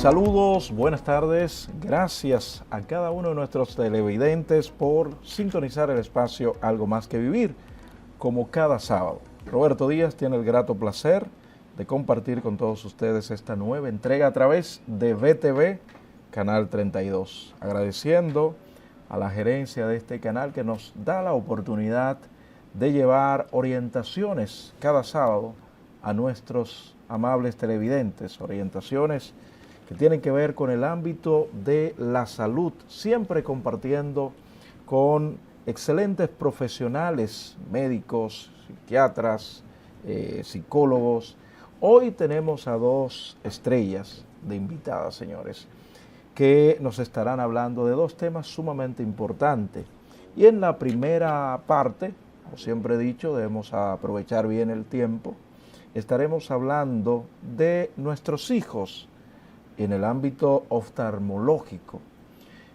Saludos, buenas tardes, gracias a cada uno de nuestros televidentes por sintonizar el espacio Algo Más que Vivir, como cada sábado. Roberto Díaz tiene el grato placer de compartir con todos ustedes esta nueva entrega a través de VTV, Canal 32, agradeciendo a la gerencia de este canal que nos da la oportunidad de llevar orientaciones cada sábado a nuestros amables televidentes, orientaciones que tienen que ver con el ámbito de la salud, siempre compartiendo con excelentes profesionales, médicos, psiquiatras, psicólogos. Hoy tenemos a dos estrellas de invitadas, señores, que nos estarán hablando de dos temas sumamente importantes. Y en la primera parte, como siempre he dicho, debemos aprovechar bien el tiempo, estaremos hablando de nuestros hijos en el ámbito oftalmológico.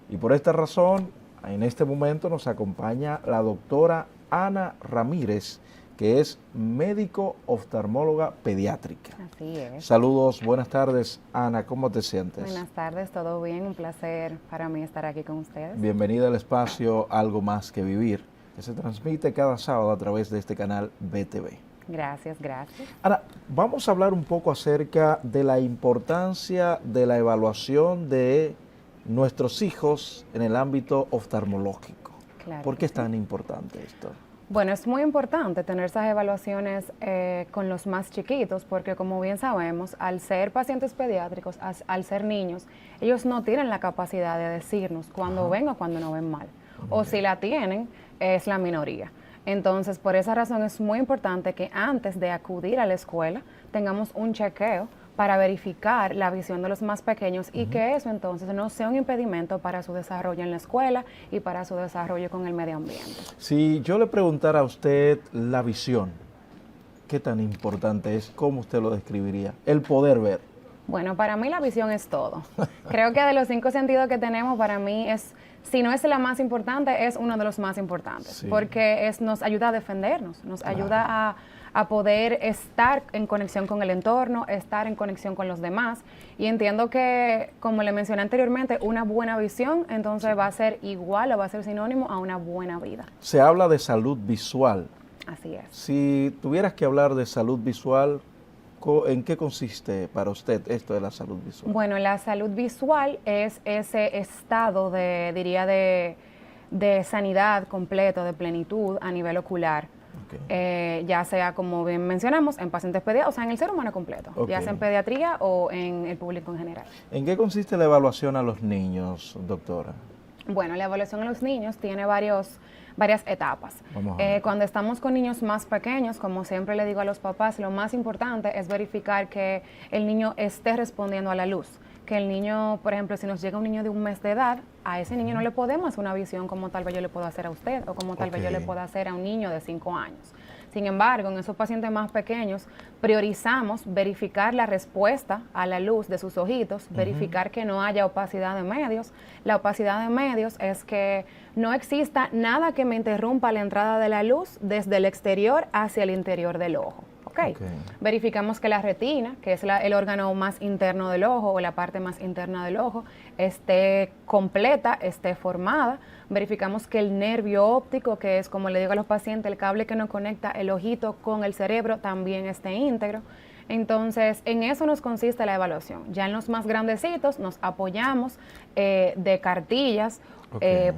Y por esta razón, en este momento nos acompaña la doctora Ana Ramírez, que es médico oftalmóloga pediátrica. Así es. Saludos, buenas tardes, Ana, ¿cómo te sientes? Buenas tardes, todo bien, un placer para mí estar aquí con ustedes. Bienvenida al espacio Algo Más que Vivir, que se transmite cada sábado a través de este canal VTV. Gracias, gracias. Ahora, vamos a hablar un poco acerca de la importancia de la evaluación de nuestros hijos en el ámbito oftalmológico. Claro. ¿Por qué es tan importante esto? Bueno, es muy importante tener esas evaluaciones con los más chiquitos porque, como bien sabemos, al ser pacientes pediátricos, al ser niños, ellos no tienen la capacidad de decirnos cuándo ven o cuándo no ven mal. O si la tienen, es la minoría. Entonces, por esa razón es muy importante que antes de acudir a la escuela tengamos un chequeo para verificar la visión de los más pequeños y que eso entonces no sea un impedimento para su desarrollo en la escuela y para su desarrollo con el medio ambiente. Si yo le preguntara a usted la visión, ¿qué tan importante es? ¿Cómo usted lo describiría? El poder ver. Bueno, para mí la visión es todo. Creo que de los 5 sentidos que tenemos, para mí es, si no es la más importante, es uno de los más importantes, sí. Porque nos ayuda a defendernos, nos ayuda a poder estar en conexión con el entorno, estar en conexión con los demás. Y entiendo que, como le mencioné anteriormente, una buena visión entonces va a ser igual o va a ser sinónimo a una buena vida. Se habla de salud visual. Así es. Si tuvieras que hablar de salud visual, ¿en qué consiste para usted esto de la salud visual? Bueno, la salud visual es ese estado de sanidad completo, de plenitud a nivel ocular. Okay. Ya sea, como bien mencionamos, en pacientes pediátricos, o sea, en el ser humano completo, okay. Ya sea en pediatría o en el público en general. ¿En qué consiste la evaluación a los niños, doctora? Bueno, la evaluación a los niños tiene varias etapas. Cuando estamos con niños más pequeños, como siempre le digo a los papás, lo más importante es verificar que el niño esté respondiendo a la luz. Que el niño, por ejemplo, si nos llega un niño de 1 mes de edad, a ese niño no le podemos hacer una visión como tal vez yo le puedo hacer a usted o como tal vez yo le puedo hacer a un niño de 5 años. Sin embargo, en esos pacientes más pequeños, priorizamos verificar la respuesta a la luz de sus ojitos, verificar que no haya opacidad de medios. La opacidad de medios es que no exista nada que me interrumpa la entrada de la luz desde el exterior hacia el interior del ojo. Okay. Verificamos que la retina, que es el órgano más interno del ojo o la parte más interna del ojo, esté completa, esté formada. Verificamos que el nervio óptico, que es, como le digo a los pacientes, el cable que nos conecta el ojito con el cerebro, también esté íntegro. Entonces, en eso nos consiste la evaluación. Ya en los más grandecitos nos apoyamos de cartillas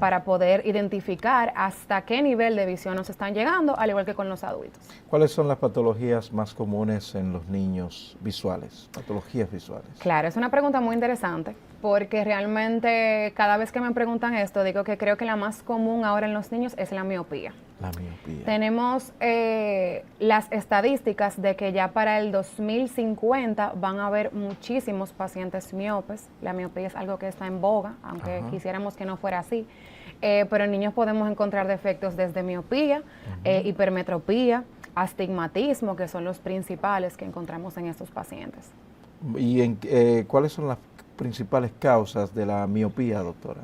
para poder identificar hasta qué nivel de visión nos están llegando, al igual que con los adultos. ¿Cuáles son las patologías más comunes en los niños visuales? Patologías visuales. Claro, es una pregunta muy interesante, porque realmente cada vez que me preguntan esto, digo que creo que la más común ahora en los niños es la miopía. La miopía. Tenemos las estadísticas de que ya para el 2050 van a haber muchísimos pacientes miopes. La miopía es algo que está en boga, aunque quisiéramos que no fuera así. Pero en niños podemos encontrar defectos desde miopía, hipermetropía, astigmatismo, que son los principales que encontramos en estos pacientes. ¿Y cuáles son las principales causas de la miopía, doctora?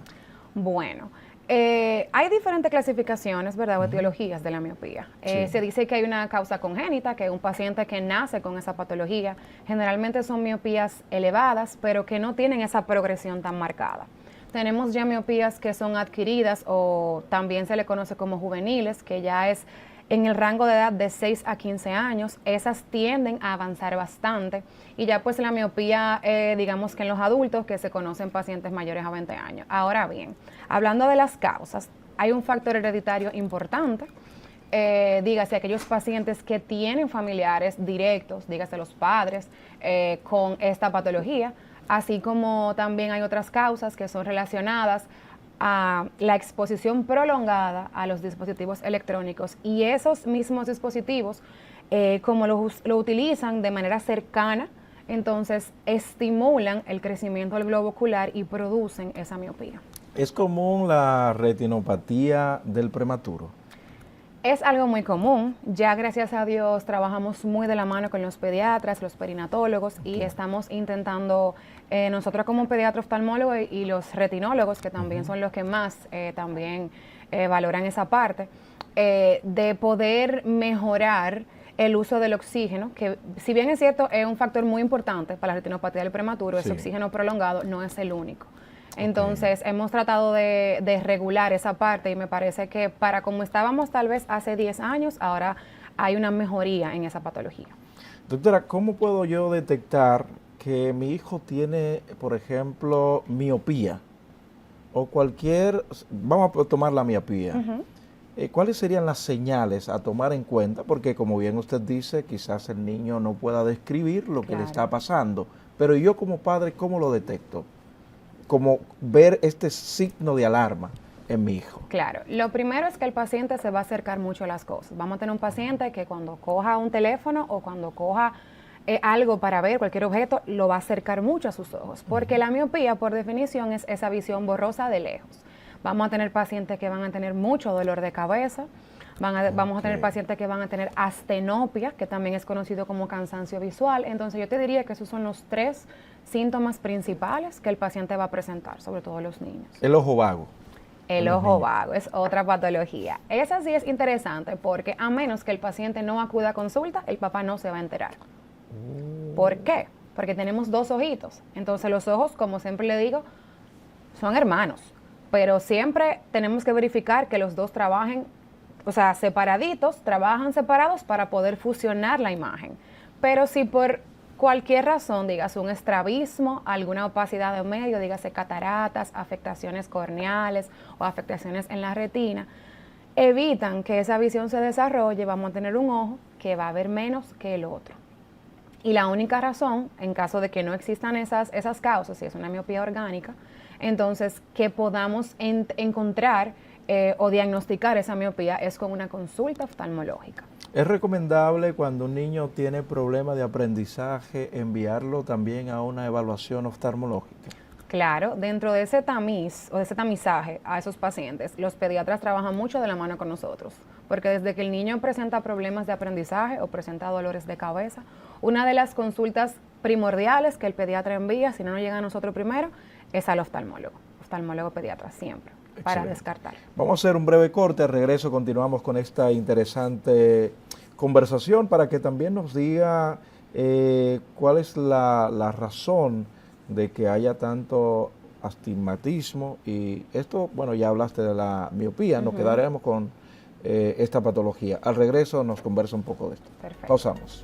Bueno, Hay diferentes clasificaciones, ¿verdad?, o etiologías de la miopía. Sí. Se dice que hay una causa congénita, que un paciente que nace con esa patología, generalmente son miopías elevadas, pero que no tienen esa progresión tan marcada. Tenemos ya miopías que son adquiridas o también se le conoce como juveniles, que ya es en el rango de edad de 6 a 15 años. Esas tienden a avanzar bastante. Y ya pues la miopía, digamos que en los adultos, que se conocen pacientes mayores a 20 años. Ahora bien, hablando de las causas, hay un factor hereditario importante. Dígase aquellos pacientes que tienen familiares directos, dígase los padres, con esta patología, así como también hay otras causas que son relacionadas a la exposición prolongada a los dispositivos electrónicos, y esos mismos dispositivos, como lo utilizan de manera cercana, entonces estimulan el crecimiento del globo ocular y producen esa miopía. ¿Es común la retinopatía del prematuro? Es algo muy común. Ya gracias a Dios trabajamos muy de la mano con los pediatras, los perinatólogos, y estamos intentando, nosotros como pediatra oftalmólogo y los retinólogos, que también son los que más también valoran esa parte, de poder mejorar el uso del oxígeno, que si bien es cierto es un factor muy importante para la retinopatía del prematuro, ese oxígeno prolongado no es el único. Entonces, hemos tratado de regular esa parte, y me parece que para como estábamos tal vez hace 10 años, ahora hay una mejoría en esa patología. Doctora, ¿cómo puedo yo detectar que mi hijo tiene, por ejemplo, miopía? O cualquier, vamos a tomar la miopía. ¿Cuáles serían las señales a tomar en cuenta? Porque como bien usted dice, quizás el niño no pueda describir lo que le está pasando, pero yo como padre, ¿cómo lo detecto? Como ver este signo de alarma en mi hijo. Claro, lo primero es que el paciente se va a acercar mucho a las cosas. Vamos a tener un paciente que cuando coja un teléfono o cuando coja algo para ver, cualquier objeto, lo va a acercar mucho a sus ojos, porque la miopía, por definición, es esa visión borrosa de lejos. Vamos a tener pacientes que van a tener mucho dolor de cabeza, vamos a tener pacientes que van a tener astenopia, que también es conocido como cansancio visual. Entonces yo te diría que esos son los 3 síntomas principales que el paciente va a presentar, sobre todo los niños. El ojo vago. El ojo vago es otra patología. Esa sí es interesante, porque a menos que el paciente no acuda a consulta, el papá no se va a enterar. ¿Por qué? Porque tenemos 2 ojitos. Entonces los ojos, como siempre le digo, son hermanos. Pero siempre tenemos que verificar que los 2 trabajen, o sea, separaditos, trabajan separados para poder fusionar la imagen. Pero si por cualquier razón, dígase un estrabismo, alguna opacidad de medio, dígase cataratas, afectaciones corneales o afectaciones en la retina, evitan que esa visión se desarrolle, vamos a tener un ojo que va a ver menos que el otro. Y la única razón, en caso de que no existan esas causas, si es una miopía orgánica, entonces que podamos encontrar o diagnosticar esa miopía es con una consulta oftalmológica. ¿Es recomendable cuando un niño tiene problemas de aprendizaje enviarlo también a una evaluación oftalmológica? Claro, dentro de ese tamiz o de ese tamizaje a esos pacientes, los pediatras trabajan mucho de la mano con nosotros, porque desde que el niño presenta problemas de aprendizaje o presenta dolores de cabeza, una de las consultas primordiales que el pediatra envía, si no nos llega a nosotros primero, es al oftalmólogo pediatra siempre. Excelente. Para descartar. Vamos a hacer un breve corte, al regreso continuamos con esta interesante conversación para que también nos diga cuál es la razón de que haya tanto astigmatismo, y esto, bueno, ya hablaste de la miopía, nos quedaremos con esta patología. Al regreso nos conversa un poco de esto. Perfecto. Pausamos.